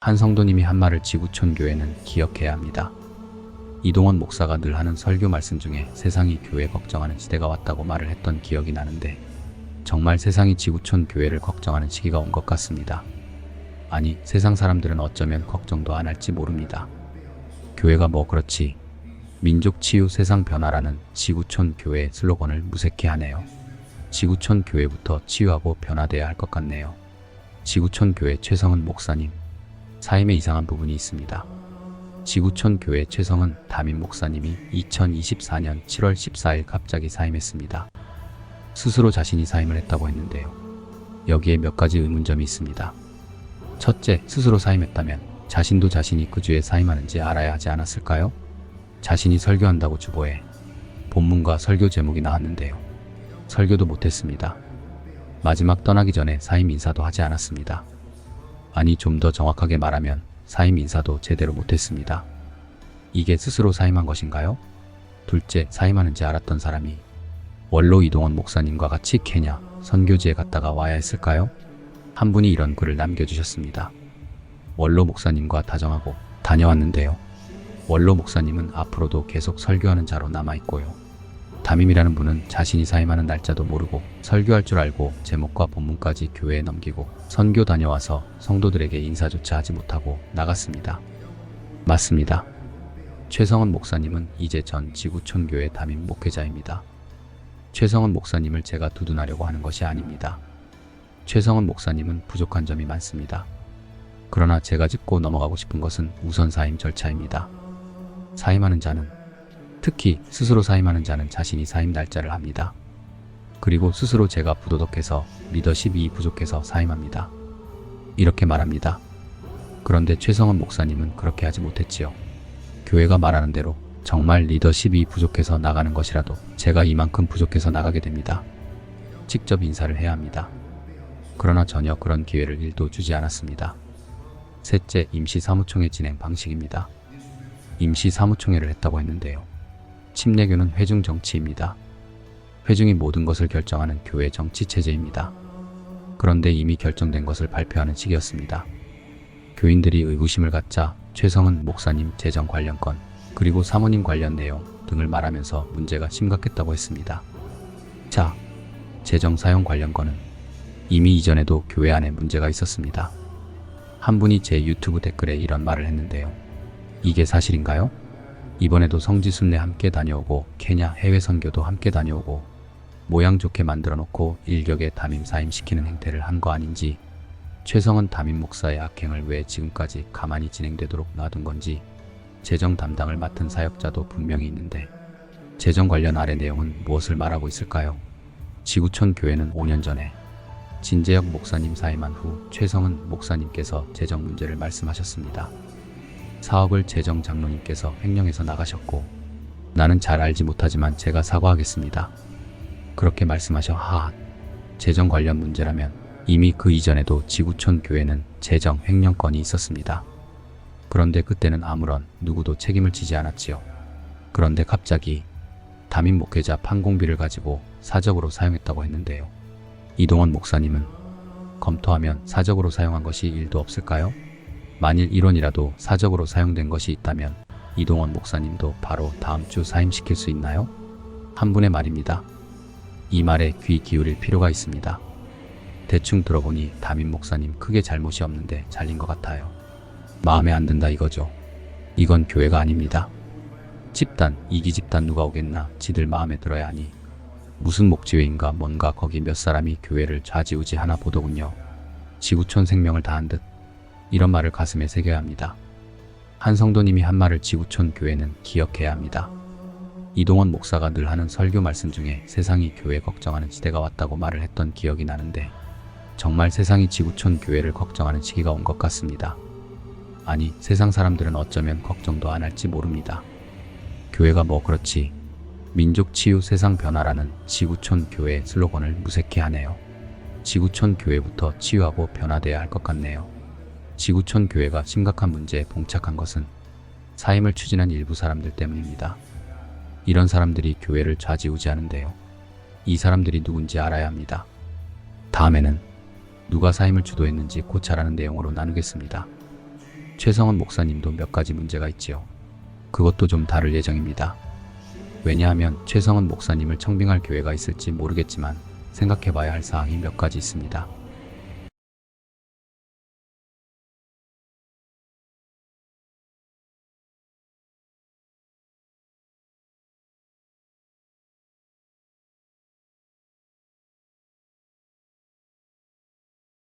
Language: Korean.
한 성도님이 한 말을 지구촌 교회는 기억해야 합니다. 이동원 목사가 늘 하는 설교 말씀 중에 세상이 교회 걱정하는 시대가 왔다고 말을 했던 기억이 나는데, 정말 세상이 지구촌 교회를 걱정하는 시기가 온 것 같습니다. 아니, 세상 사람들은 어쩌면 걱정도 안 할지 모릅니다. 교회가 뭐 그렇지, 민족 치유 세상 변화라는 지구촌 교회의 슬로건을 무색해 하네요. 지구촌 교회부터 치유하고 변화돼야 할 것 같네요. 지구촌 교회 최성은 목사님, 사임에 이상한 부분이 있습니다. 지구촌 교회 최성은 담임 목사님이 2024년 7월 14일 갑자기 사임했습니다. 스스로 자신이 사임을 했다고 했는데요. 여기에 몇 가지 의문점이 있습니다. 첫째, 스스로 사임했다면 자신도 자신이 그 주에 사임하는지 알아야 하지 않았을까요? 자신이 설교한다고 주보에 본문과 설교 제목이 나왔는데요. 설교도 못했습니다. 마지막 떠나기 전에 사임 인사도 하지 않았습니다. 아니, 좀 더 정확하게 말하면 사임 인사도 제대로 못했습니다. 이게 스스로 사임한 것인가요? 둘째, 사임하는지 알았던 사람이 원로 이동원 목사님과 같이 케냐 선교지에 갔다가 와야 했을까요? 한 분이 이런 글을 남겨주셨습니다. 원로 목사님과 다정하고 다녀왔는데요. 원로 목사님은 앞으로도 계속 설교하는 자로 남아있고요. 담임이라는 분은 자신이 사임하는 날짜도 모르고 설교할 줄 알고 제목과 본문까지 교회에 넘기고 선교 다녀와서 성도들에게 인사조차 하지 못하고 나갔습니다. 맞습니다. 최성은 목사님은 이제 전 지구촌교회 담임 목회자입니다. 최성은 목사님을 제가 두둔하려고 하는 것이 아닙니다. 최성은 목사님은 부족한 점이 많습니다. 그러나 제가 짚고 넘어가고 싶은 것은 우선 사임 절차입니다. 사임하는 자는, 특히 스스로 사임하는 자는 자신이 사임 날짜를 합니다. 그리고 스스로 제가 부도덕해서 리더십이 부족해서 사임합니다. 이렇게 말합니다. 그런데 최성은 목사님은 그렇게 하지 못했지요. 교회가 말하는 대로 정말 리더십이 부족해서 나가는 것이라도 제가 이만큼 부족해서 나가게 됩니다. 직접 인사를 해야 합니다. 그러나 전혀 그런 기회를 1도 주지 않았습니다. 셋째, 임시 사무총회 진행 방식입니다. 임시 사무총회를 했다고 했는데요. 침례교는 회중 정치입니다. 회중이 모든 것을 결정하는 교회 정치 체제입니다. 그런데 이미 결정된 것을 발표하는 시기였습니다. 교인들이 의구심을 갖자 최성은 목사님 재정 관련 건, 그리고 사모님 관련 내용 등을 말하면서 문제가 심각했다고 했습니다. 자, 재정 사용 관련 건은 이미 이전에도 교회 안에 문제가 있었습니다. 한 분이 제 유튜브 댓글에 이런 말을 했는데요. 이게 사실인가요? 이번에도 성지순례 함께 다녀오고 케냐 해외 선교도 함께 다녀오고 모양 좋게 만들어 놓고 일격에 담임 사임시키는 행태를 한 거 아닌지, 최성은 담임 목사의 악행을 왜 지금까지 가만히 진행되도록 놔둔 건지, 재정 담당을 맡은 사역자도 분명히 있는데 재정 관련 아래 내용은 무엇을 말하고 있을까요? 지구촌 교회는 5년 전에 진재혁 목사님 사임한 후 최성은 목사님께서 재정 문제를 말씀하셨습니다. 사업을 재정 장로님께서 횡령해서 나가셨고, 나는 잘 알지 못하지만 제가 사과하겠습니다. 그렇게 말씀하셔. 재정 관련 문제라면 이미 그 이전에도 지구촌 교회는 재정 횡령 건이 있었습니다. 그런데 그때는 아무런 누구도 책임을 지지 않았지요. 그런데 갑자기 담임 목회자 판공비를 가지고 사적으로 사용했다고 했는데요. 이동원 목사님은 검토하면 사적으로 사용한 것이 1도 없을까요? 만일 1원이라도 사적으로 사용된 것이 있다면 이동원 목사님도 바로 다음 주 사임시킬 수 있나요? 한 분의 말입니다. 이 말에 귀 기울일 필요가 있습니다. 대충 들어보니 담임 목사님 크게 잘못이 없는데 잘린 것 같아요. 마음에 안 든다 이거죠. 이건 교회가 아닙니다. 집단, 이기 집단 누가 오겠나, 지들 마음에 들어야 하니 무슨 목지회인가 뭔가 거기 몇 사람이 교회를 좌지우지하나 보더군요. 지구촌 생명을 다한 듯. 이런 말을 가슴에 새겨야 합니다. 한 성도님이 한 말을 지구촌 교회는 기억해야 합니다. 이동원 목사가 늘 하는 설교 말씀 중에 세상이 교회 걱정하는 시대가 왔다고 말을 했던 기억이 나는데, 정말 세상이 지구촌 교회를 걱정하는 시기가 온 것 같습니다. 아니, 세상 사람들은 어쩌면 걱정도 안 할지 모릅니다. 교회가 뭐 그렇지, 민족 치유 세상 변화라는 지구촌 교회의 슬로건을 무색해 하네요. 지구촌 교회부터 치유하고 변화돼야 할 것 같네요. 지구촌 교회가 심각한 문제에 봉착한 것은 사임을 추진한 일부 사람들 때문입니다. 이런 사람들이 교회를 좌지우지하는데요. 이 사람들이 누군지 알아야 합니다. 다음에는 누가 사임을 주도했는지 고찰하는 내용으로 나누겠습니다. 최성원 목사님도 몇 가지 문제가 있지요. 그것도 좀 다를 예정입니다. 왜냐하면 최성원 목사님을 청빙할 교회가 있을지 모르겠지만 생각해봐야 할 사항이 몇 가지 있습니다.